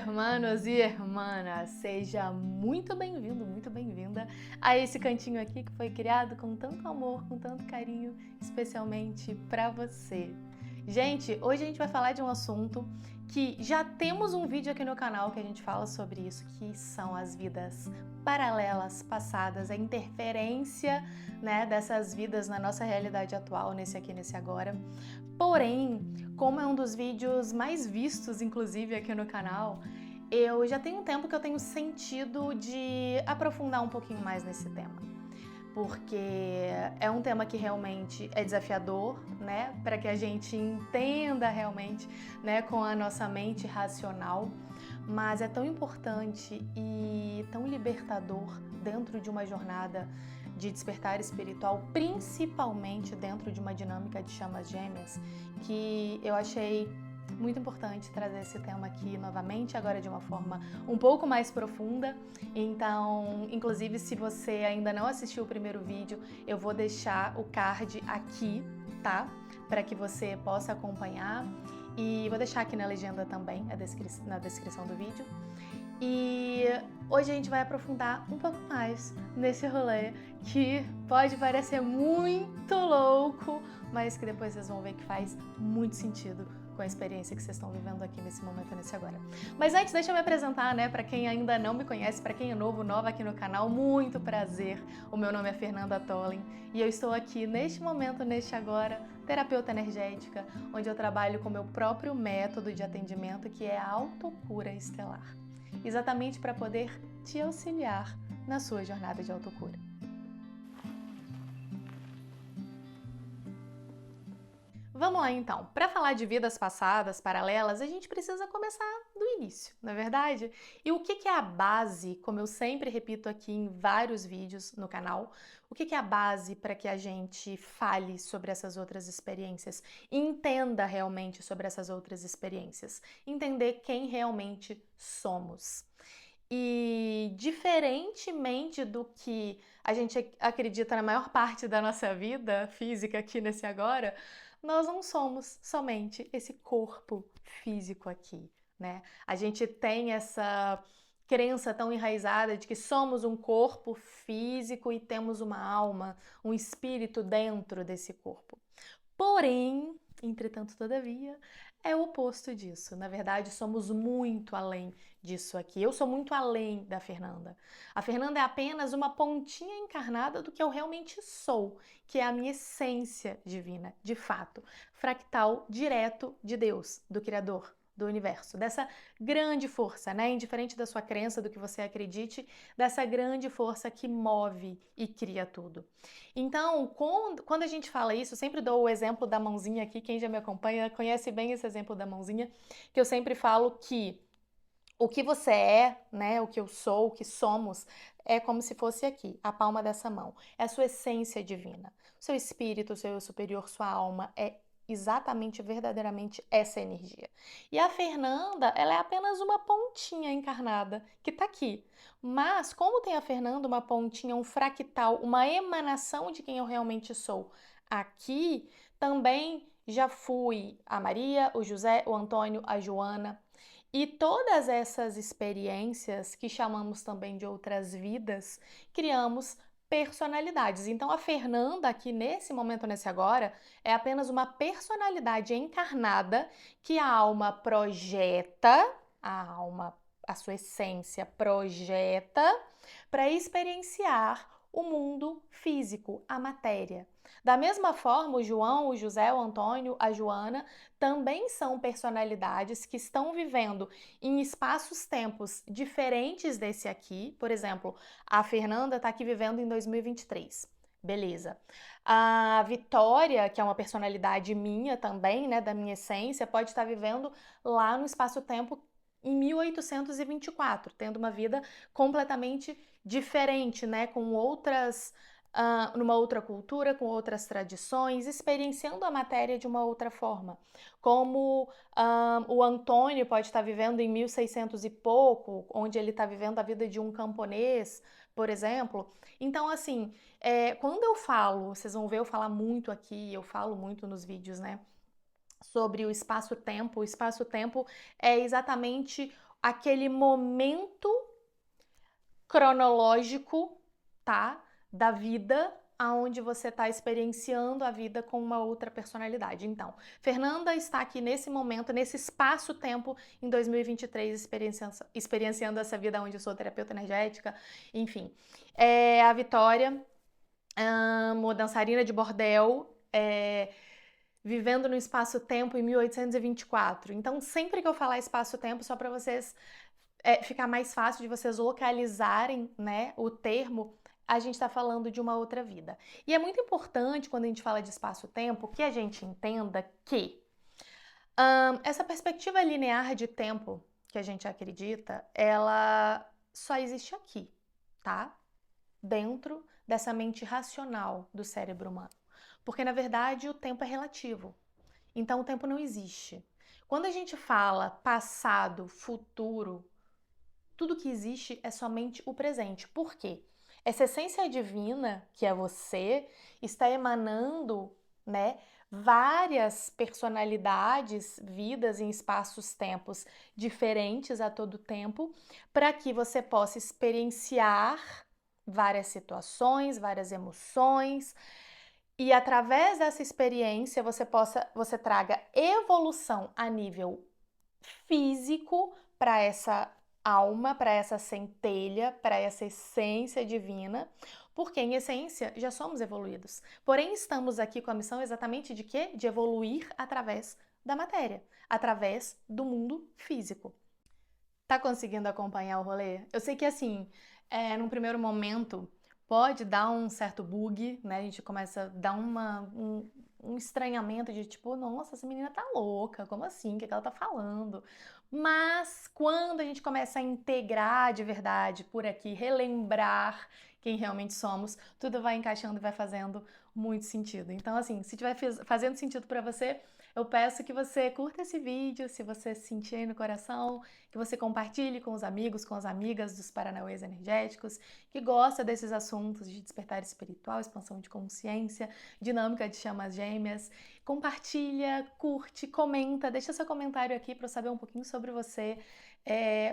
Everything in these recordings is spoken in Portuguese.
hermanos e hermanas, seja muito bem-vindo, muito bem-vinda a esse cantinho aqui que foi criado com tanto amor, com tanto carinho, especialmente para você. Gente, hoje a gente vai falar de um assunto que já temos um vídeo aqui no canal que a gente fala sobre isso, que são as vidas paralelas, passadas, a interferência, dessas vidas na nossa realidade atual, nesse aqui, nesse agora. Porém, como é um dos vídeos mais vistos, inclusive, aqui no canal, eu já tenho um tempo que eu tenho sentido de aprofundar um pouquinho mais nesse tema. Porque é um tema que realmente é desafiador, para que a gente entenda realmente, com a nossa mente racional, mas é tão importante e tão libertador dentro de uma jornada de despertar espiritual, principalmente dentro de uma dinâmica de chamas gêmeas, que eu achei muito importante trazer esse tema aqui novamente, agora de uma forma um pouco mais profunda. Então, inclusive, se você ainda não assistiu o primeiro vídeo, eu vou deixar o card aqui, tá? Para que você possa acompanhar. E vou deixar aqui na legenda também, na descrição do vídeo. E hoje a gente vai aprofundar um pouco mais nesse rolê que pode parecer muito louco, mas que depois vocês vão ver que faz muito sentido com a experiência que vocês estão vivendo aqui nesse momento, nesse agora. Mas antes, deixa eu me apresentar, para quem ainda não me conhece, para quem é novo, nova aqui no canal, muito prazer. O meu nome é Fernanda Tolling e eu estou aqui neste momento, neste agora, terapeuta energética, onde eu trabalho com o meu próprio método de atendimento, que é a autocura estelar. Exatamente para poder te auxiliar na sua jornada de autocura. Vamos lá então, para falar de vidas passadas, paralelas, a gente precisa começar do início, não é verdade? E o que é a base, como eu sempre repito aqui em vários vídeos no canal, o que é a base para que a gente fale sobre essas outras experiências, entenda realmente sobre essas outras experiências, entender quem realmente somos. E diferentemente do que a gente acredita na maior parte da nossa vida física aqui nesse agora, nós não somos somente esse corpo físico aqui, A gente tem essa crença tão enraizada de que somos um corpo físico e temos uma alma, um espírito dentro desse corpo. Porém, entretanto, todavia, é o oposto disso. Na verdade, somos muito além disso aqui. Eu sou muito além da Fernanda. A Fernanda é apenas uma pontinha encarnada do que eu realmente sou, que é a minha essência divina, de fato, fractal direto de Deus, do Criador, do universo, dessa grande força, indiferente da sua crença, do que você acredite, dessa grande força que move e cria tudo. Então, quando a gente fala isso, eu sempre dou o exemplo da mãozinha aqui, quem já me acompanha conhece bem esse exemplo da mãozinha, que eu sempre falo que o que você é, o que eu sou, o que somos, é como se fosse aqui, a palma dessa mão. É a sua essência divina. O seu espírito, o seu eu superior, sua alma é exatamente, verdadeiramente essa energia. E a Fernanda, ela é apenas uma pontinha encarnada que tá aqui. Mas, como tem a Fernanda uma pontinha, um fractal, uma emanação de quem eu realmente sou aqui, também já fui a Maria, o José, o Antônio, a Joana. E todas essas experiências, que chamamos também de outras vidas, criamos personalidades. Então, a Fernanda, aqui nesse momento, nesse agora, é apenas uma personalidade encarnada que a alma projeta, a sua essência projeta para experienciar o mundo físico, a matéria. Da mesma forma, o João, o José, o Antônio, a Joana também são personalidades que estão vivendo em espaços-tempos diferentes desse aqui. Por exemplo, a Fernanda está aqui vivendo em 2023. Beleza. A Vitória, que é uma personalidade minha também, da minha essência, pode estar vivendo lá no espaço-tempo em 1824, tendo uma vida completamente diferente, com outras, numa outra cultura, com outras tradições, experienciando a matéria de uma outra forma. Como o Antônio pode estar vivendo em 1600 e pouco, onde ele está vivendo a vida de um camponês, por exemplo. Então, assim, quando eu falo, vocês vão ver eu falar muito aqui, eu falo muito nos vídeos, sobre o espaço-tempo. O espaço-tempo é exatamente aquele momento cronológico, tá? Da vida, aonde você está experienciando a vida com uma outra personalidade. Então, Fernanda está aqui nesse momento, nesse espaço-tempo, em 2023, experienciando essa vida onde eu sou terapeuta energética, enfim. A Vitória, dançarina de bordel, vivendo no espaço-tempo em 1824. Então, sempre que eu falar espaço-tempo, só para vocês ficar mais fácil de vocês localizarem, né, o termo, a gente está falando de uma outra vida. E é muito importante, quando a gente fala de espaço-tempo, que a gente entenda que essa perspectiva linear de tempo que a gente acredita, ela só existe aqui, tá? Dentro dessa mente racional do cérebro humano. Porque, na verdade, o tempo é relativo. Então, o tempo não existe. Quando a gente fala passado, futuro, tudo que existe é somente o presente. Por quê? Essa essência divina, que é você, está emanando, né, várias personalidades, vidas em espaços-tempos diferentes a todo tempo, para que você possa experienciar várias situações, várias emoções, e através dessa experiência você traga evolução a nível físico para essa alma, para essa centelha, para essa essência divina, porque em essência já somos evoluídos. Porém, estamos aqui com a missão exatamente de quê? De evoluir através da matéria, através do mundo físico. Tá conseguindo acompanhar o rolê? Eu sei que assim, num primeiro momento pode dar um certo bug, né? A gente começa a dar um estranhamento de tipo, nossa, essa menina tá louca, como assim? O que ela tá falando? Mas quando a gente começa a integrar de verdade por aqui, relembrar quem realmente somos, tudo vai encaixando e vai fazendo muito sentido. Então, assim, se estiver fazendo sentido para você, eu peço que você curta esse vídeo, se você sentir aí no coração, que você compartilhe com os amigos, com as amigas dos Paranauês Energéticos, que gosta desses assuntos de despertar espiritual, expansão de consciência, dinâmica de chamas gêmeas. Compartilha, curte, comenta, deixa seu comentário aqui para eu saber um pouquinho sobre você.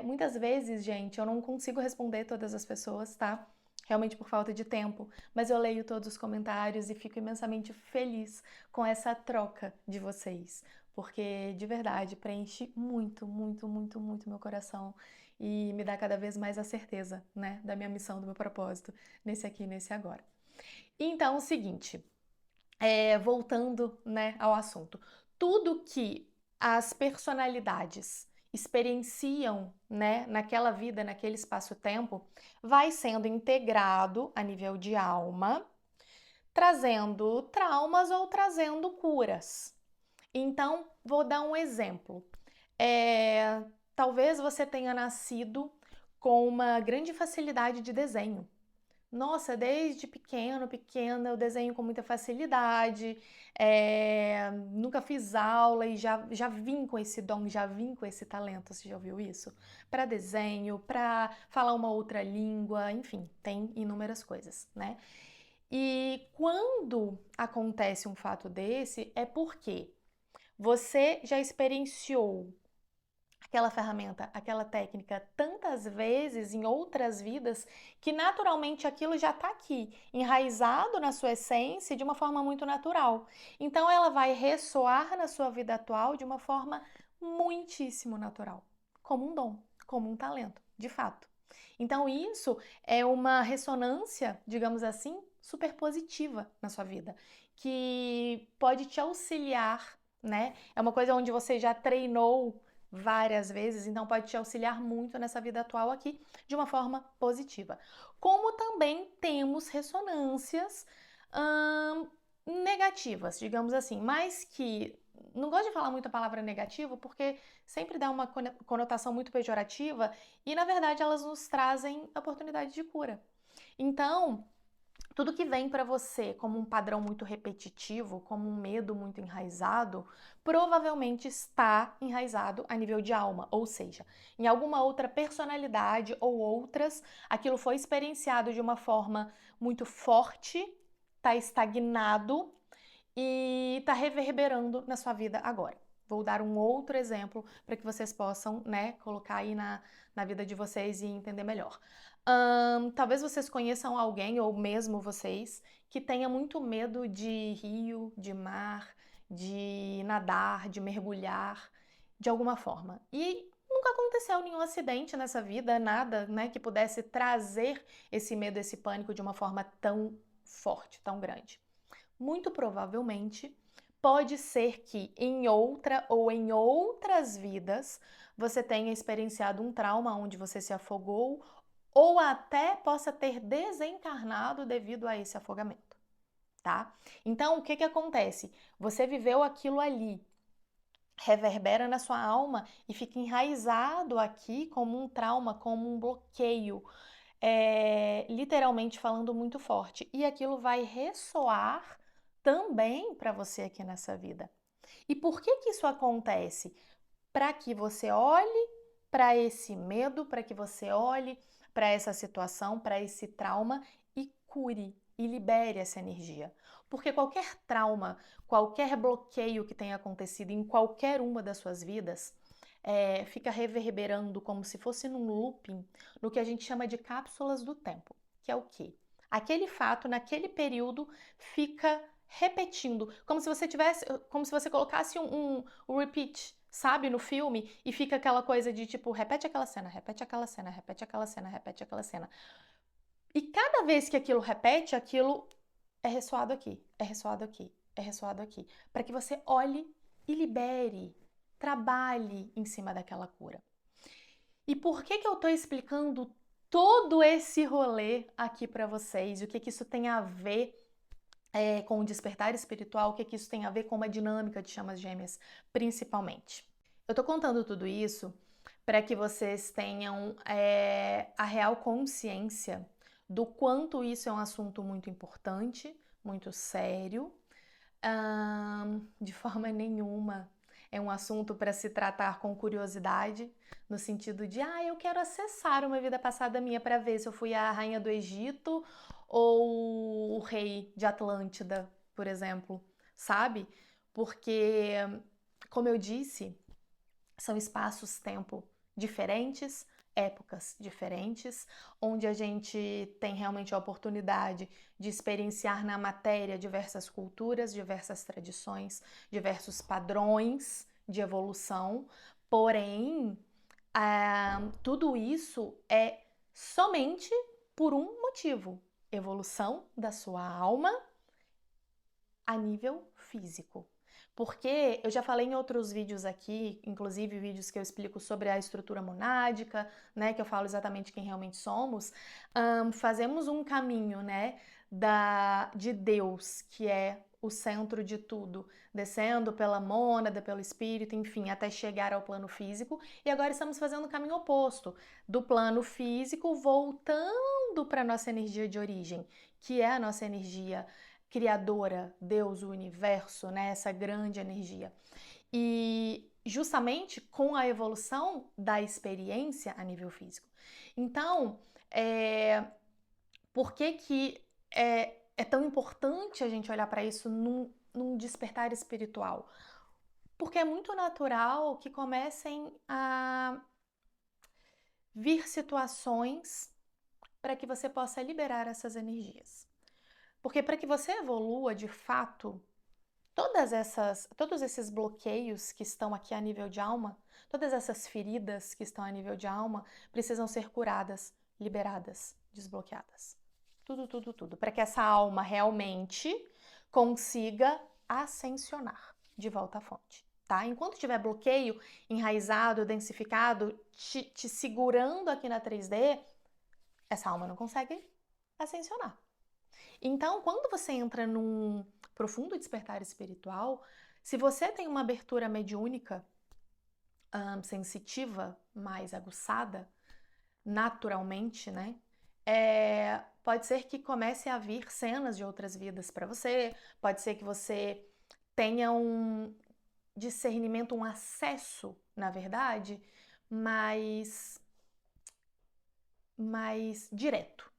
Muitas vezes, gente, eu não consigo responder todas as pessoas, tá? Realmente por falta de tempo, mas eu leio todos os comentários e fico imensamente feliz com essa troca de vocês, porque de verdade preenche muito, muito, muito, muito meu coração e me dá cada vez mais a certeza, né, da minha missão, do meu propósito, nesse aqui, nesse agora. Então, o seguinte, voltando, né, ao assunto, tudo que as personalidades experienciam, né, naquela vida, naquele espaço-tempo, vai sendo integrado a nível de alma, trazendo traumas ou trazendo curas. Então, vou dar um exemplo. Talvez você tenha nascido com uma grande facilidade de desenho. Nossa, desde pequena, eu desenho com muita facilidade, nunca fiz aula e já vim com esse dom, já vim com esse talento, você já ouviu isso? Para desenho, para falar uma outra língua, enfim, tem inúmeras coisas, né? E quando acontece um fato desse, é porque você já experienciou aquela ferramenta, aquela técnica tantas vezes em outras vidas que naturalmente aquilo já está aqui, enraizado na sua essência de uma forma muito natural. Então ela vai ressoar na sua vida atual de uma forma muitíssimo natural, como um dom, como um talento, de fato. Então isso é uma ressonância, digamos assim, super positiva na sua vida, que pode te auxiliar, né? É uma coisa onde você já treinou várias vezes, então pode te auxiliar muito nessa vida atual aqui de uma forma positiva. Como também temos ressonâncias negativas, digamos assim, mas que não gosto de falar muito a palavra negativo porque sempre dá uma conotação muito pejorativa e na verdade elas nos trazem oportunidade de cura. Então, tudo que vem para você como um padrão muito repetitivo, como um medo muito enraizado, provavelmente está enraizado a nível de alma, ou seja, em alguma outra personalidade ou outras, aquilo foi experienciado de uma forma muito forte, está estagnado e está reverberando na sua vida agora. Vou dar um outro exemplo para que vocês possam, né, colocar aí na vida de vocês e entender melhor. Talvez vocês conheçam alguém, ou mesmo vocês, que tenha muito medo de rio, de mar, de nadar, de mergulhar, de alguma forma. E nunca aconteceu nenhum acidente nessa vida, nada, né, que pudesse trazer esse medo, esse pânico de uma forma tão forte, tão grande. Muito provavelmente, pode ser que em outra ou em outras vidas você tenha experienciado um trauma onde você se afogou ou até possa ter desencarnado devido a esse afogamento, tá? Então, o que que acontece? Você viveu aquilo ali, reverbera na sua alma e fica enraizado aqui como um trauma, como um bloqueio, literalmente falando muito forte. E aquilo vai ressoar também para você aqui nessa vida. E por que que isso acontece? Para que você olhe para esse medo, para que você olhe para essa situação, para esse trauma e cure e libere essa energia. Porque qualquer trauma, qualquer bloqueio que tenha acontecido em qualquer uma das suas vidas, fica reverberando como se fosse num looping, no que a gente chama de cápsulas do tempo, que é o quê? Aquele fato, naquele período, fica repetindo, como se você tivesse, como se você colocasse um repeat, sabe, no filme, e fica aquela coisa de tipo, repete aquela cena, repete aquela cena, repete aquela cena, repete aquela cena. E cada vez que aquilo repete, aquilo é ressoado aqui, é ressoado aqui, é ressoado aqui, para que você olhe e libere, trabalhe em cima daquela cura. E por que que eu tô explicando todo esse rolê aqui para vocês? O que que isso tem a ver com o despertar espiritual, o que que isso tem a ver com uma dinâmica de chamas gêmeas, principalmente. Eu tô contando tudo isso para que vocês tenham a real consciência do quanto isso é um assunto muito importante, muito sério. De forma nenhuma é um assunto para se tratar com curiosidade, no sentido de, eu quero acessar uma vida passada minha para ver se eu fui a rainha do Egito ou o rei de Atlântida, por exemplo, sabe? Porque, como eu disse, são espaços-tempo diferentes, épocas diferentes, onde a gente tem realmente a oportunidade de experienciar na matéria diversas culturas, diversas tradições, diversos padrões de evolução, porém, tudo isso é somente por um motivo: evolução da sua alma a nível físico. Porque eu já falei em outros vídeos aqui, inclusive vídeos que eu explico sobre a estrutura monádica, né, que eu falo exatamente quem realmente somos, fazemos um caminho, né, de Deus, que é o centro de tudo, descendo pela mônada, pelo espírito, enfim, até chegar ao plano físico, e agora estamos fazendo o caminho oposto, do plano físico voltando para a nossa energia de origem, que é a nossa energia criadora, Deus, o universo, né, essa grande energia. E justamente com a evolução da experiência a nível físico. Então, por que que é tão importante a gente olhar para isso num despertar espiritual? Porque é muito natural que comecem a vir situações para que você possa liberar essas energias. Porque para que você evolua de fato, todos esses bloqueios que estão aqui a nível de alma, todas essas feridas que estão a nível de alma, precisam ser curadas, liberadas, desbloqueadas. Tudo, tudo, tudo. Para que essa alma realmente consiga ascensionar de volta à fonte. Tá? Enquanto tiver bloqueio, enraizado, densificado, te segurando aqui na 3D, essa alma não consegue ascensionar. Então, quando você entra num profundo despertar espiritual, se você tem uma abertura mediúnica, sensitiva, mais aguçada, naturalmente, né? Pode ser que comece a vir cenas de outras vidas para você, pode ser que você tenha um discernimento, um acesso, na verdade, mais direto.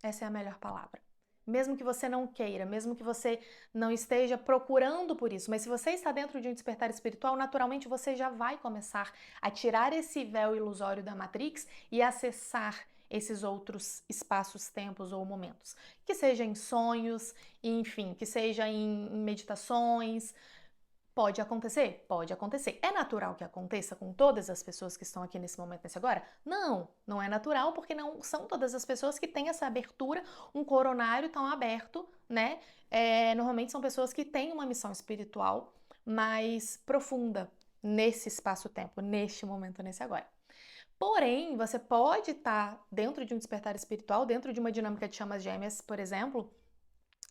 Essa é a melhor palavra. mesmo que você não queira, mesmo que você não esteja procurando por isso, mas se você está dentro de um despertar espiritual, naturalmente você já vai começar a tirar esse véu ilusório da Matrix e acessar esses outros espaços, tempos ou momentos. Que seja em sonhos, enfim, que seja em meditações. Pode acontecer? Pode acontecer. É natural que aconteça com todas as pessoas que estão aqui nesse momento, nesse agora? Não, não é natural porque não são todas as pessoas que têm essa abertura, um coronário tão aberto, né? Normalmente são pessoas que têm uma missão espiritual mais profunda nesse espaço-tempo, neste momento, nesse agora. Porém, você pode estar dentro de um despertar espiritual, dentro de uma dinâmica de chamas gêmeas, por exemplo,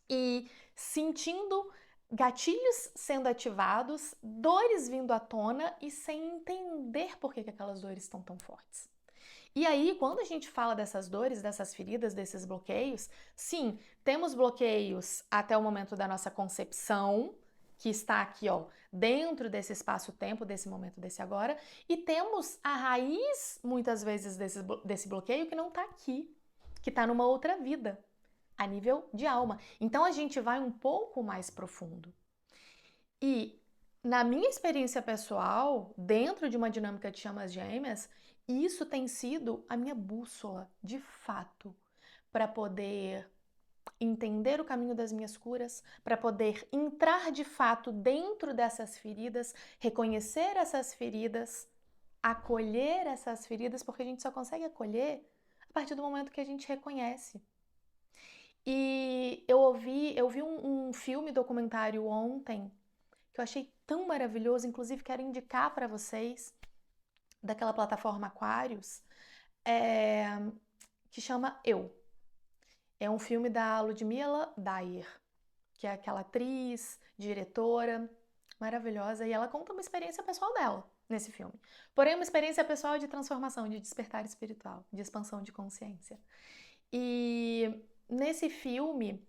e sentindo gatilhos sendo ativados, dores vindo à tona e sem entender por que aquelas dores estão tão fortes. E aí, quando a gente fala dessas dores, dessas feridas, desses bloqueios, sim, temos bloqueios até o momento da nossa concepção, que está aqui, ó, dentro desse espaço-tempo, desse momento, desse agora, e temos a raiz, muitas vezes, desse bloqueio que não está aqui, que está numa outra vida, a nível de alma. Então a gente vai um pouco mais profundo. E na minha experiência pessoal, dentro de uma dinâmica de chamas gêmeas, isso tem sido a minha bússola, de fato, para poder entender o caminho das minhas curas, para poder entrar de fato dentro dessas feridas, reconhecer essas feridas, acolher essas feridas, porque a gente só consegue acolher a partir do momento que a gente reconhece. E eu vi um filme documentário ontem que eu achei tão maravilhoso, inclusive quero indicar para vocês, daquela plataforma Aquarius, é, que chama Eu. É um filme da Ludmila Dyer, que é aquela atriz, diretora maravilhosa, e ela conta uma experiência pessoal dela nesse filme. Porém, uma experiência pessoal de transformação, de despertar espiritual, de expansão de consciência. E nesse filme,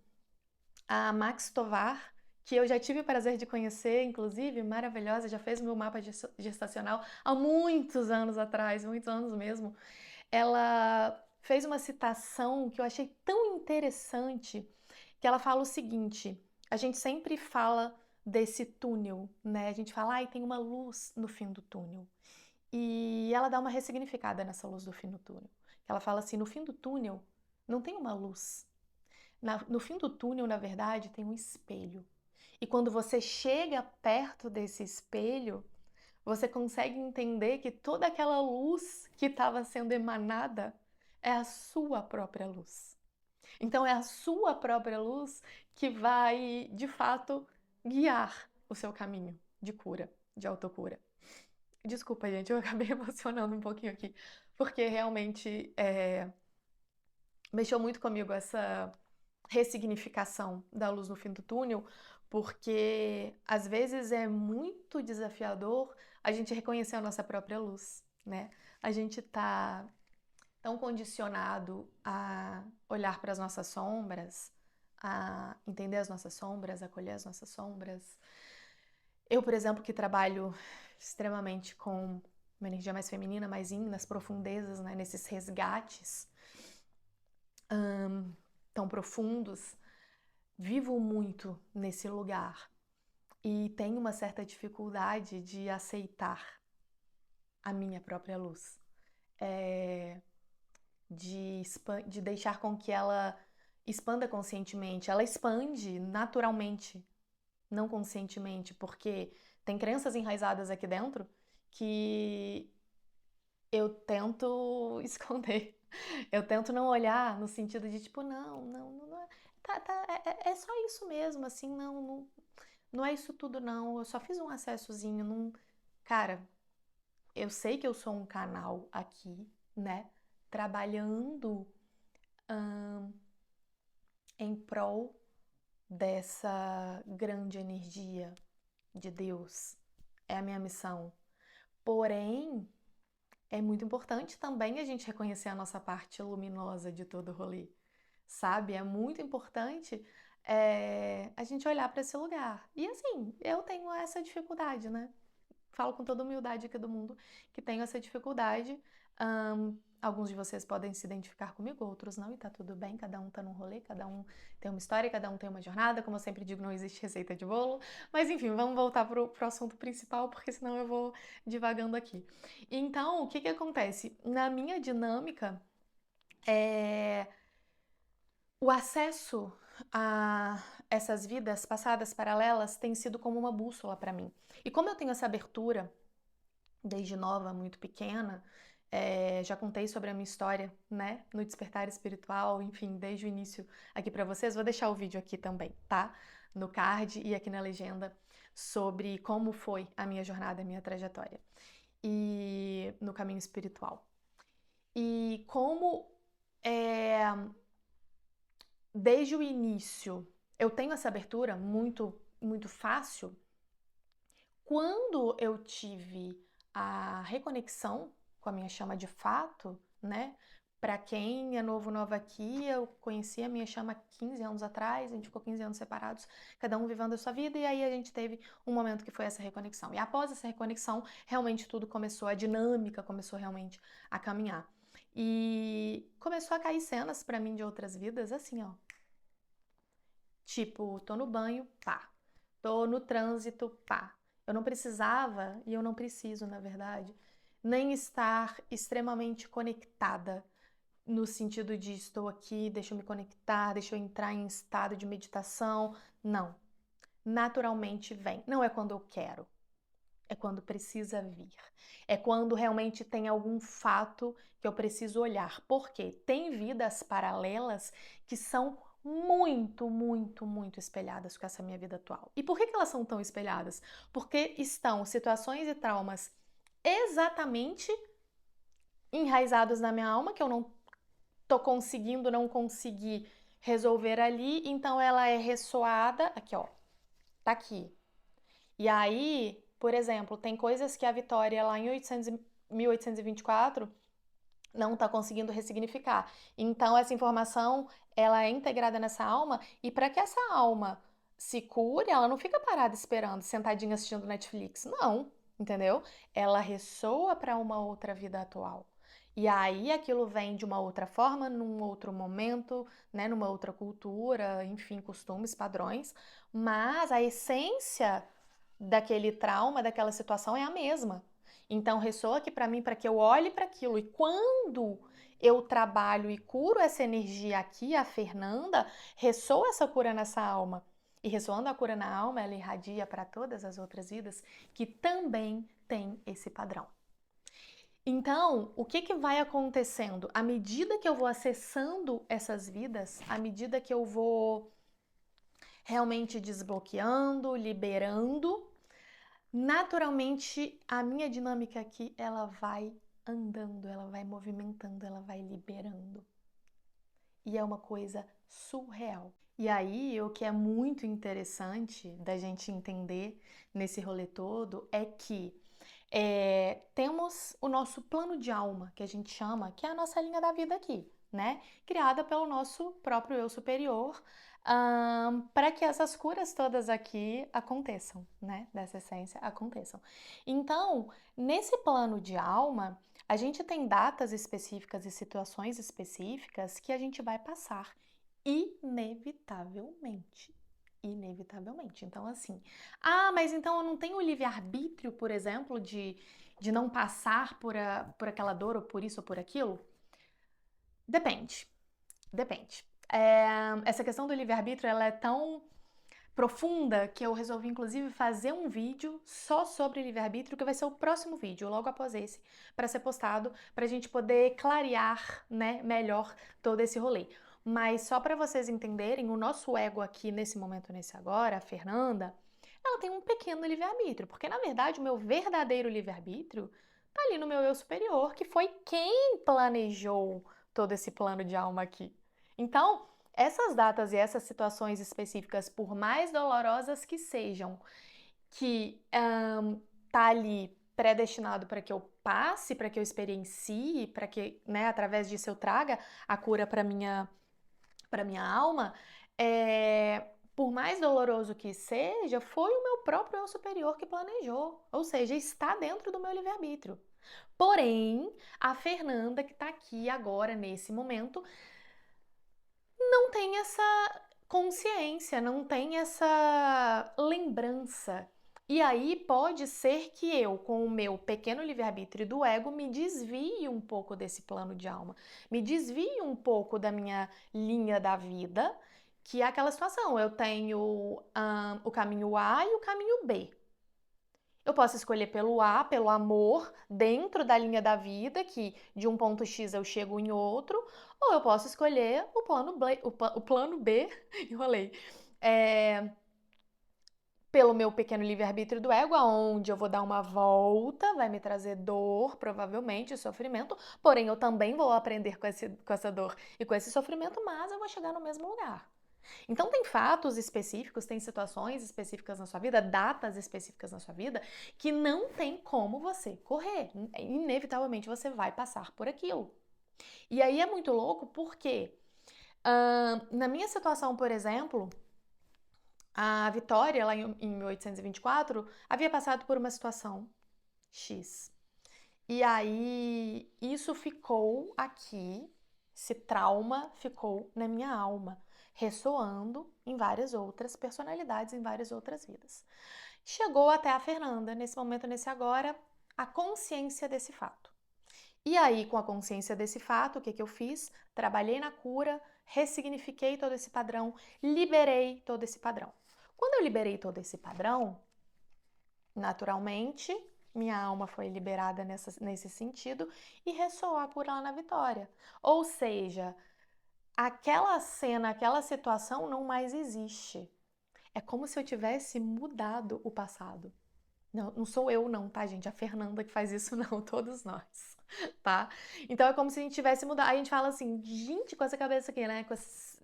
a Max Tovar, que eu já tive o prazer de conhecer, inclusive, maravilhosa, já fez o meu mapa gestacional há muitos anos atrás, muitos anos mesmo. Ela fez uma citação que eu achei tão interessante, que ela fala o seguinte: a gente sempre fala desse túnel, né? A gente fala, ai, tem uma luz no fim do túnel. E ela dá uma ressignificada nessa luz do fim do túnel. Ela fala assim: no fim do túnel não tem uma luz. No fim do túnel, na verdade, tem um espelho. E quando você chega perto desse espelho, você consegue entender que toda aquela luz que estava sendo emanada é a sua própria luz. Então é a sua própria luz que vai, de fato, guiar o seu caminho de cura, de autocura. Desculpa, gente, eu acabei emocionando um pouquinho aqui, porque realmente mexeu muito comigo essa ressignificação da luz no fim do túnel, porque às vezes é muito desafiador a gente reconhecer a nossa própria luz, né? A gente tá tão condicionado a olhar para as nossas sombras, a entender as nossas sombras, acolher as nossas sombras. Eu, por exemplo, que trabalho extremamente com uma energia mais feminina, mais yin, nas profundezas, né? Nesses resgates tão profundos, vivo muito nesse lugar e tenho uma certa dificuldade de aceitar a minha própria luz, de deixar com que ela expanda conscientemente. Ela expande naturalmente, não conscientemente, porque tem crenças enraizadas aqui dentro que eu tento esconder. Eu tento não olhar no sentido de tipo, não é, é só isso mesmo, assim, não é isso tudo não, eu só fiz um acessozinho, não... Cara, eu sei que eu sou um canal aqui, né, trabalhando em prol dessa grande energia de Deus, é a minha missão. Porém, é muito importante também a gente reconhecer a nossa parte luminosa de todo o rolê, sabe? É muito importante a gente olhar para esse lugar. E assim, eu tenho essa dificuldade, né? Falo com toda humildade aqui do mundo que tenho essa dificuldade. Alguns de vocês podem se identificar comigo, outros não, e tá tudo bem, cada um tá num rolê, cada um tem uma história, cada um tem uma jornada, como eu sempre digo, não existe receita de bolo, mas enfim, vamos voltar pro assunto principal, porque senão eu vou divagando aqui. Então, o que que acontece? Na minha dinâmica, o acesso a essas vidas passadas paralelas tem sido como uma bússola para mim. E como eu tenho essa abertura desde nova, muito pequena, já contei sobre a minha história, né, no Despertar Espiritual, enfim, desde o início aqui para vocês. Vou deixar o vídeo aqui também, tá? No card e aqui na legenda sobre como foi a minha jornada, a minha trajetória e no caminho espiritual. E como desde o início eu tenho essa abertura muito fácil. Quando eu tive a reconexão com a minha chama de fato, né? Para quem é novo, nova aqui, eu conheci a minha chama 15 anos atrás, a gente ficou 15 anos separados, cada um vivendo a sua vida, e aí a gente teve um momento que foi essa reconexão. E após essa reconexão, realmente tudo começou, a dinâmica começou realmente a caminhar. E começou a cair cenas para mim de outras vidas, assim, ó. Tipo, tô no banho, pá. Tô no trânsito, pá. Eu não precisava, e eu não preciso, na verdade, nem estar extremamente conectada, no sentido de estou aqui, deixa eu me conectar, deixa eu entrar em estado de meditação. Não. Naturalmente vem. Não é quando eu quero, é quando precisa vir. É quando realmente tem algum fato que eu preciso olhar. Porque tem vidas paralelas que são muito espelhadas com essa minha vida atual. E por que elas são tão espelhadas? Porque estão situações e traumas exatamente enraizados na minha alma, que eu não tô conseguindo, não consegui resolver ali, então ela é ressoada, aqui ó, tá aqui. E aí, por exemplo, tem coisas que a Vitória lá em 1824 não está conseguindo ressignificar. Então, essa informação, ela é integrada nessa alma, e para que essa alma se cure, ela não fica parada esperando, sentadinha assistindo Netflix. Não, entendeu? Ela ressoa para uma outra vida atual. E aí aquilo vem de uma outra forma, num outro momento, né, numa outra cultura, enfim, costumes, padrões, mas a essência daquele trauma, daquela situação é a mesma. Então ressoa aqui para mim para que eu olhe para aquilo, e quando eu trabalho e curo essa energia aqui, a Fernanda, ressoa essa cura nessa alma. E ressoando a cura na alma, ela irradia para todas as outras vidas que também têm esse padrão. Então, o que vai acontecendo? À medida que eu vou acessando essas vidas, à medida que eu vou realmente desbloqueando, liberando, naturalmente a minha dinâmica aqui, ela vai andando, ela vai movimentando, ela vai liberando. E é uma coisa surreal. E aí, o que é muito interessante da gente entender nesse rolê todo é que temos o nosso plano de alma, que a gente chama, que é a nossa linha da vida aqui, né? Criada pelo nosso próprio eu superior, para que essas curas todas aqui aconteçam, né? Dessa essência aconteçam. Então, nesse plano de alma, a gente tem datas específicas e situações específicas que a gente vai passar, inevitavelmente. Inevitavelmente. Então, assim, mas então eu não tenho o livre-arbítrio, por exemplo, de não passar por aquela dor, ou por isso, ou por aquilo? Depende. Depende. Essa questão do livre-arbítrio, ela é tão profunda que eu resolvi, inclusive, fazer um vídeo só sobre livre-arbítrio, que vai ser o próximo vídeo, logo após esse, para ser postado, para a gente poder clarear, né, melhor todo esse rolê. Mas só para vocês entenderem, o nosso ego aqui, nesse momento, nesse agora, a Fernanda, ela tem um pequeno livre-arbítrio, porque, na verdade, o meu verdadeiro livre-arbítrio tá ali no meu eu superior, que foi quem planejou todo esse plano de alma aqui. Então, essas datas e essas situações específicas, por mais dolorosas que sejam, que tá ali predestinado para que eu passe, para que eu experiencie, para que, né, através disso eu traga a cura para minha alma, por mais doloroso que seja, foi o meu próprio eu superior que planejou. Ou seja, está dentro do meu livre-arbítrio. Porém, a Fernanda que tá aqui agora, nesse momento, não tem essa consciência, não tem essa lembrança. E aí pode ser que eu, com o meu pequeno livre-arbítrio do ego, me desvie um pouco desse plano de alma, me desvie um pouco da minha linha da vida, que é aquela situação, eu tenho o caminho A e o caminho B. Eu posso escolher pelo A, pelo amor, dentro da linha da vida, que de um ponto X eu chego em outro, ou eu posso escolher o plano B, o plano B, enrolei, pelo meu pequeno livre-arbítrio do ego, aonde eu vou dar uma volta, vai me trazer dor, provavelmente, sofrimento, porém eu também vou aprender com essa dor e com esse sofrimento, mas eu vou chegar no mesmo lugar. Então, tem fatos específicos, tem situações específicas na sua vida, datas específicas na sua vida, que não tem como você correr. Inevitavelmente você vai passar por aquilo. E aí é muito louco porque, na minha situação, por exemplo, a Vitória, lá em 1824, havia passado por uma situação X. E aí isso ficou aqui, esse trauma ficou na minha alma, ressoando em várias outras personalidades, em várias outras vidas. Chegou até a Fernanda, nesse momento, nesse agora, a consciência desse fato. E aí, com a consciência desse fato, o que eu fiz? Trabalhei na cura, ressignifiquei todo esse padrão, liberei todo esse padrão. Quando eu liberei todo esse padrão, naturalmente, minha alma foi liberada nesse sentido e ressoou a cura lá na Vitória. Ou seja, aquela cena, aquela situação não mais existe. É como se eu tivesse mudado o passado. Não, não sou eu não, tá, gente? A Fernanda que faz isso não, todos nós, tá? Então é como se a gente tivesse mudado. Aí a gente fala assim, gente, com essa cabeça aqui, né? Com esse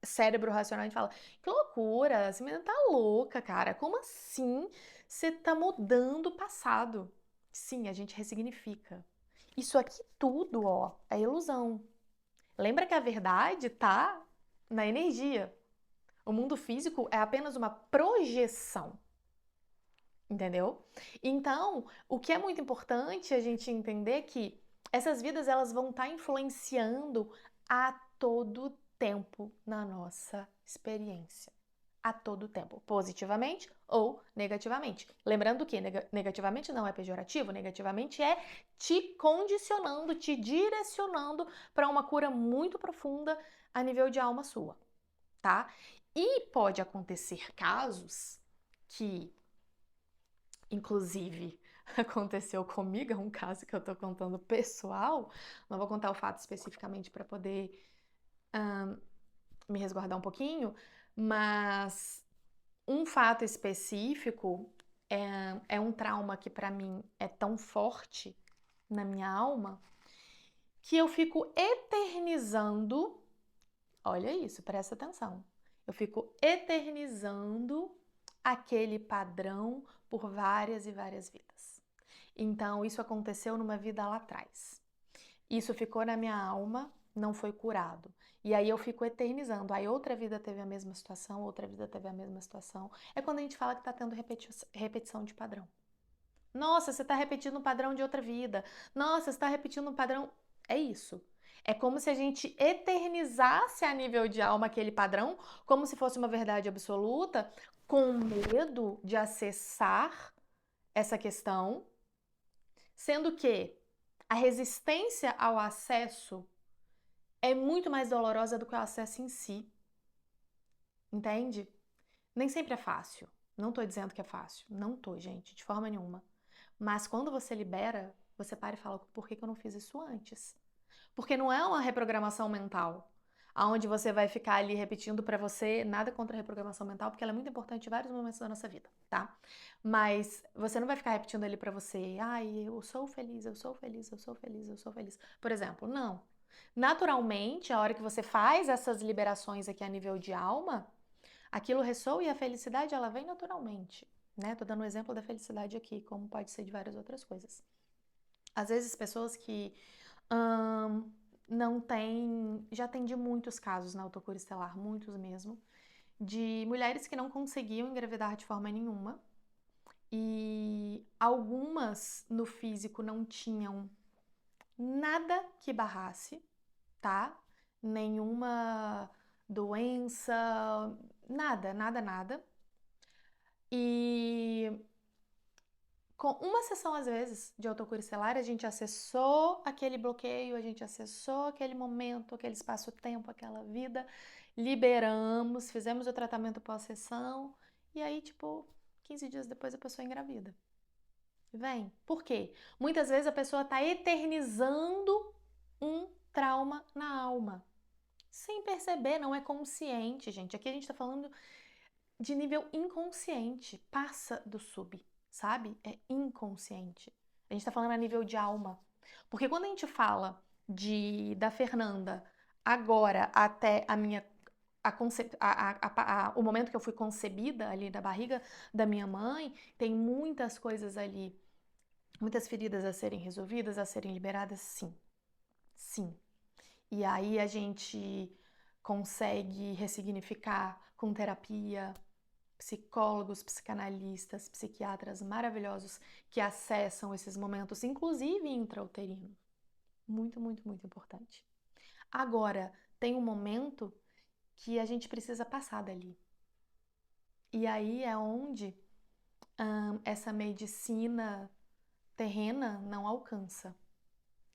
cérebro racional, a gente fala, que loucura, essa menina tá louca, cara. Como assim você tá mudando o passado? Sim, a gente ressignifica. Isso aqui tudo, ó, é ilusão. Lembra que a verdade tá na energia. O mundo físico é apenas uma projeção. Entendeu? Então, o que é muito importante a gente entender é que essas vidas elas vão estar influenciando a todo tempo na nossa experiência. A todo tempo, positivamente ou negativamente. Lembrando que negativamente não é pejorativo, negativamente é te condicionando, te direcionando para uma cura muito profunda a nível de alma sua, tá? E pode acontecer casos que inclusive, aconteceu comigo, é um caso que eu tô contando pessoal, não vou contar o fato especificamente para poder me resguardar um pouquinho, mas um fato específico é um trauma que para mim é tão forte na minha alma que eu fico eternizando, olha isso, presta atenção, eu fico eternizando aquele padrão por várias e várias vidas. Então, isso aconteceu numa vida lá atrás. Isso ficou na minha alma, não foi curado. E aí eu fico eternizando. Aí outra vida teve a mesma situação, outra vida teve a mesma situação. É quando a gente fala que está tendo repetição de padrão. Nossa, você está repetindo um padrão de outra vida. Nossa, você está repetindo um padrão. É isso. É como se a gente eternizasse a nível de alma aquele padrão, como se fosse uma verdade absoluta, com medo de acessar essa questão, sendo que a resistência ao acesso é muito mais dolorosa do que o acesso em si. Entende? Nem sempre é fácil. Não tô dizendo que é fácil. Não tô, gente, de forma nenhuma. Mas quando você libera, você para e fala, por que eu não fiz isso antes? Porque não é uma reprogramação mental, aonde você vai ficar ali repetindo para você, nada contra a reprogramação mental, porque ela é muito importante em vários momentos da nossa vida, tá? Mas você não vai ficar repetindo ali para você, ai, eu sou feliz, eu sou feliz, eu sou feliz, eu sou feliz. Por exemplo, não. Naturalmente, a hora que você faz essas liberações aqui a nível de alma, aquilo ressoa e a felicidade ela vem naturalmente, né? Tô dando um exemplo da felicidade aqui, como pode ser de várias outras coisas. Às vezes pessoas que não têm, já atendi muitos casos na autocura estelar, muitos mesmo, de mulheres que não conseguiam engravidar de forma nenhuma e algumas no físico não tinham nada que barrasse, tá? Nenhuma doença, nada, nada, nada. E com uma sessão, às vezes, de autocura estelar, a gente acessou aquele bloqueio, a gente acessou aquele momento, aquele espaço-tempo, aquela vida, liberamos, fizemos o tratamento pós-sessão, e aí, tipo, 15 dias depois a pessoa engravida. Vem. Por quê? Muitas vezes a pessoa está eternizando um trauma na alma. Sem perceber, não é consciente, gente. Aqui a gente está falando de nível inconsciente. Passa do sub, sabe? É inconsciente. A gente está falando a nível de alma. Porque quando a gente fala da Fernanda agora até a minha o momento que eu fui concebida ali da barriga da minha mãe, tem muitas coisas ali, muitas feridas a serem resolvidas, a serem liberadas, sim. Sim. E aí a gente consegue ressignificar com terapia, psicólogos, psicanalistas, psiquiatras maravilhosos que acessam esses momentos, inclusive intrauterino. Muito, muito, muito importante. Agora, tem um momento que a gente precisa passar dali. E aí é onde essa medicina terrena não alcança,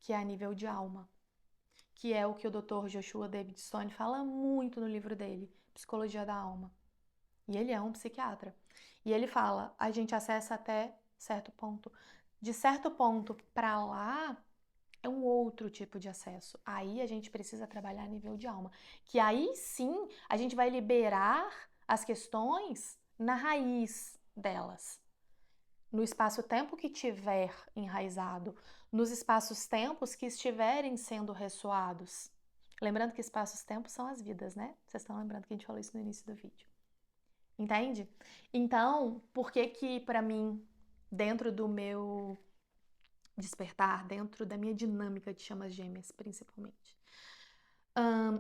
que é a nível de alma, que é o que o Dr. Joshua David Stone fala muito no livro dele, Psicologia da Alma. E ele é um psiquiatra. E ele fala, a gente acessa até certo ponto. De certo ponto para lá é um outro tipo de acesso. Aí a gente precisa trabalhar a nível de alma, que aí sim a gente vai liberar as questões na raiz delas. No espaço-tempo que tiver enraizado, nos espaços-tempos que estiverem sendo ressoados. Lembrando que espaços-tempos são as vidas, né? Vocês estão lembrando que a gente falou isso no início do vídeo. Entende? Então, por que que para mim, dentro do meu despertar, dentro da minha dinâmica de chamas gêmeas, principalmente,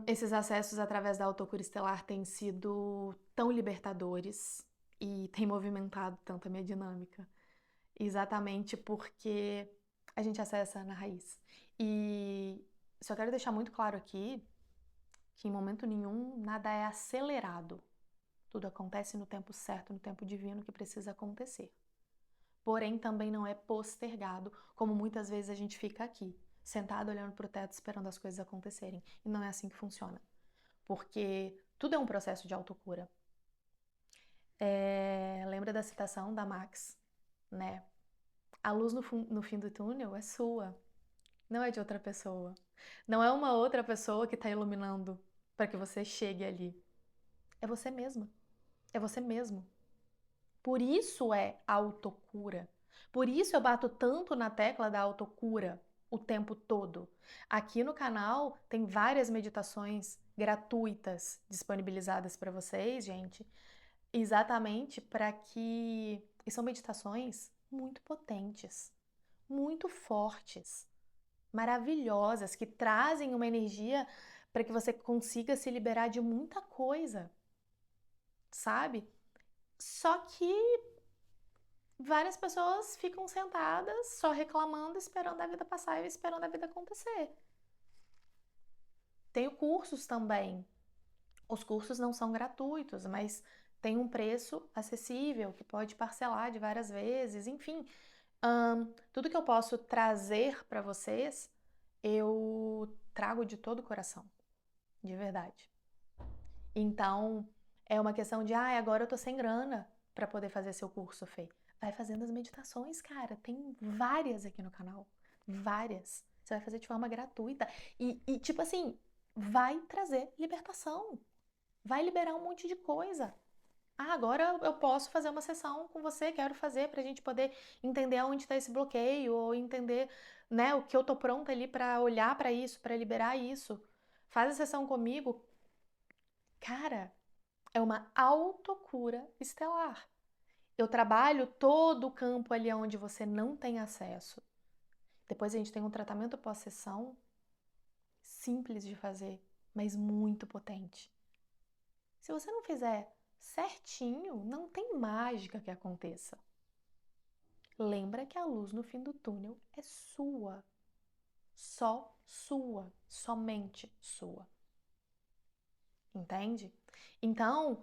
esses acessos através da autocura estelar têm sido tão libertadores e têm movimentado tanto a minha dinâmica? Exatamente porque a gente acessa na raiz. E só quero deixar muito claro aqui que em momento nenhum nada é acelerado. Tudo acontece no tempo certo, no tempo divino que precisa acontecer. Porém, também não é postergado, como muitas vezes a gente fica aqui, sentado olhando para o teto esperando as coisas acontecerem. E não é assim que funciona. Porque tudo é um processo de autocura. Lembra da citação da Max, né? A luz no fim do túnel é sua, não é de outra pessoa. Não é uma outra pessoa que está iluminando para que você chegue ali. É você mesma. É você mesmo. Por isso é autocura. Por isso eu bato tanto na tecla da autocura o tempo todo. Aqui no canal tem várias meditações gratuitas disponibilizadas para vocês, gente, exatamente para que. E são meditações muito potentes, muito fortes, maravilhosas, que trazem uma energia para que você consiga se liberar de muita coisa, sabe? Só que várias pessoas ficam sentadas só reclamando, esperando a vida passar e esperando a vida acontecer. Tenho cursos também. Os cursos não são gratuitos, mas tem um preço acessível que pode parcelar de várias vezes, enfim. Tudo que eu posso trazer para vocês, eu trago de todo o coração, de verdade. Então, é uma questão de, agora eu tô sem grana para poder fazer seu curso, Fê. Vai fazendo as meditações, cara. Tem várias aqui no canal. Várias. Você vai fazer de forma gratuita. Tipo assim, vai trazer libertação. Vai liberar um monte de coisa. Agora eu posso fazer uma sessão com você, quero fazer pra gente poder entender aonde está esse bloqueio, ou entender, né, o que eu tô pronta ali para olhar para isso, para liberar isso. Faz a sessão comigo. Cara, é uma autocura estelar. Eu trabalho todo o campo ali onde você não tem acesso. Depois a gente tem um tratamento pós-sessão simples de fazer, mas muito potente. Se você não fizer certinho, não tem mágica que aconteça. Lembra que a luz no fim do túnel é sua. Só sua. Somente sua. Entende? Então,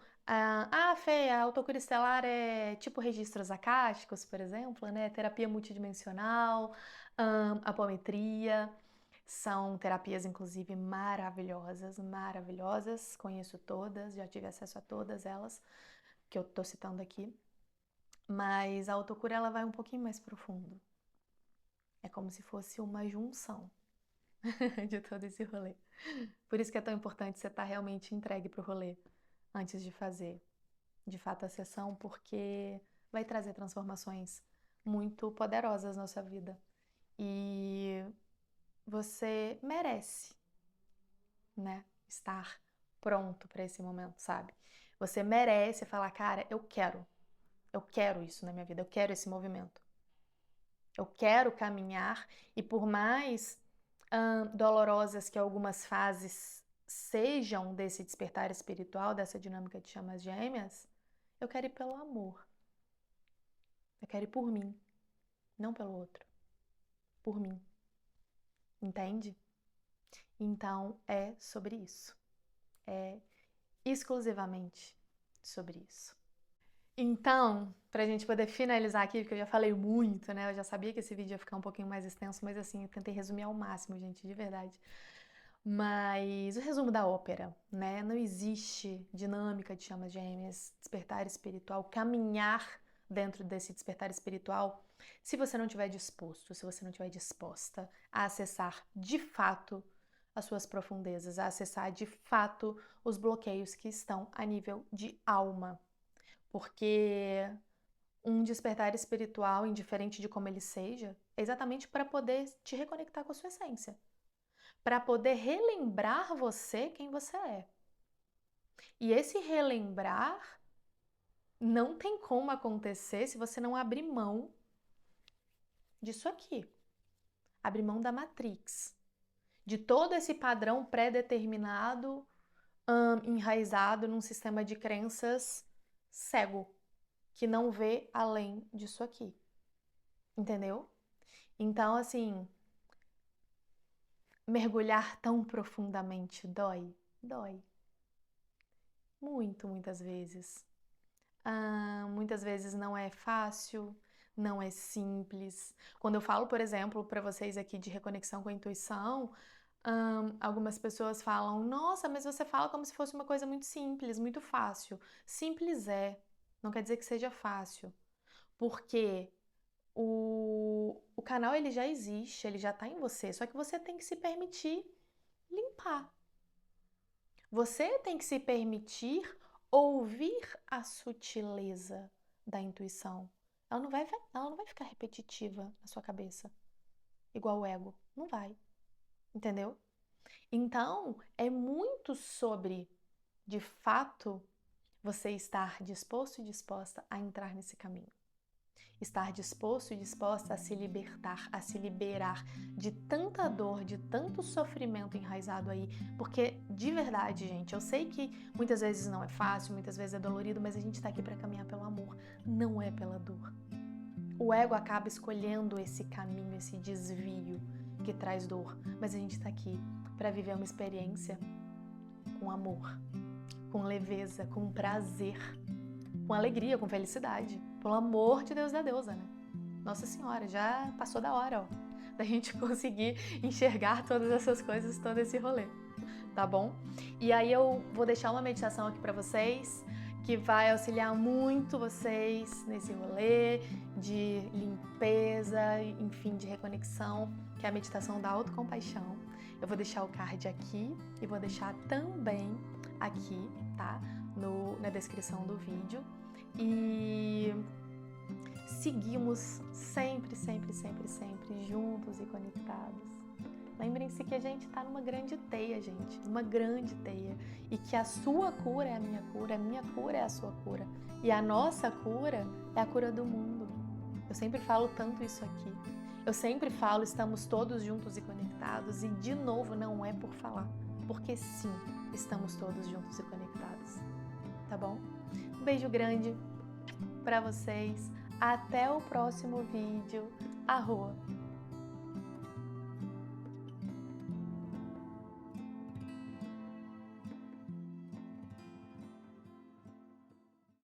Fê, a autocura estelar é tipo registros acásticos, por exemplo, né? Terapia multidimensional, apometria. São terapias, inclusive, maravilhosas, maravilhosas. Conheço todas, já tive acesso a todas elas que eu tô citando aqui. Mas a autocura, ela vai um pouquinho mais profundo. É como se fosse uma junção de todo esse rolê. Por isso que é tão importante você estar realmente entregue pro rolê antes de fazer, de fato, a sessão, porque vai trazer transformações muito poderosas na sua vida. E você merece, né, estar pronto para esse momento, sabe? Você merece falar, cara, eu quero isso na minha vida, eu quero esse movimento. Eu quero caminhar e por mais dolorosas que algumas fases sejam desse despertar espiritual, dessa dinâmica de chamas gêmeas, eu quero ir pelo amor. Eu quero ir por mim, não pelo outro. Por mim. Entende? Então é sobre isso. É exclusivamente sobre isso. Então, pra gente poder finalizar aqui, porque eu já falei muito, né? Eu já sabia que esse vídeo ia ficar um pouquinho mais extenso, mas assim, eu tentei resumir ao máximo, gente, de verdade. Mas o resumo da ópera, né? Não existe dinâmica de chamas gêmeas, despertar espiritual, caminhar dentro desse despertar espiritual, se você não estiver disposto, se você não estiver disposta a acessar de fato as suas profundezas, a acessar de fato os bloqueios que estão a nível de alma. Porque um despertar espiritual, indiferente de como ele seja, é exatamente para poder te reconectar com a sua essência, para poder relembrar você quem você é. E esse relembrar não tem como acontecer se você não abrir mão disso aqui. Abrir mão da Matrix, de todo esse padrão pré-determinado, enraizado num sistema de crenças cego, que não vê além disso aqui. Entendeu? Então, assim, mergulhar tão profundamente dói? Dói. Muito, muitas vezes. Muitas vezes não é fácil, não é simples. Quando eu falo, por exemplo, para vocês aqui de reconexão com a intuição, algumas pessoas falam: Nossa, mas você fala como se fosse uma coisa muito simples, muito fácil. Simples é, não quer dizer que seja fácil, porque o canal ele já existe, ele já está em você, só que você tem que se permitir limpar. Você tem que se permitir ouvir a sutileza da intuição. Ela não vai ficar repetitiva na sua cabeça, igual o ego. Não vai. Entendeu? Então, é muito sobre, de fato, você estar disposto e disposta a entrar nesse caminho. Estar disposto e disposta a se libertar, a se liberar de tanta dor, de tanto sofrimento enraizado aí, porque de verdade, gente, eu sei que muitas vezes não é fácil, muitas vezes é dolorido, mas a gente tá aqui para caminhar pelo amor, não é pela dor. O ego acaba escolhendo esse caminho, esse desvio que traz dor, mas a gente tá aqui para viver uma experiência com amor, com leveza, com prazer, com alegria, com felicidade. Pelo amor de Deus da deusa, né? Nossa Senhora, já passou da hora, ó, da gente conseguir enxergar todas essas coisas, todo esse rolê, tá bom? E aí eu vou deixar uma meditação aqui para vocês que vai auxiliar muito vocês nesse rolê de limpeza, enfim, de reconexão, que é a meditação da autocompaixão. Eu vou deixar o card aqui e vou deixar também aqui, tá? Na descrição do vídeo. E seguimos sempre, sempre, sempre, sempre juntos e conectados. Lembrem-se que a gente está numa grande teia, gente, uma grande teia. E que a sua cura é a minha cura é a sua cura. E a nossa cura é a cura do mundo. Eu sempre falo tanto isso aqui. Eu sempre falo, estamos todos juntos e conectados. E, de novo, não é por falar. Porque, sim, estamos todos juntos e conectados. Tá bom? Um beijo grande para vocês. Até o próximo vídeo. Arroa!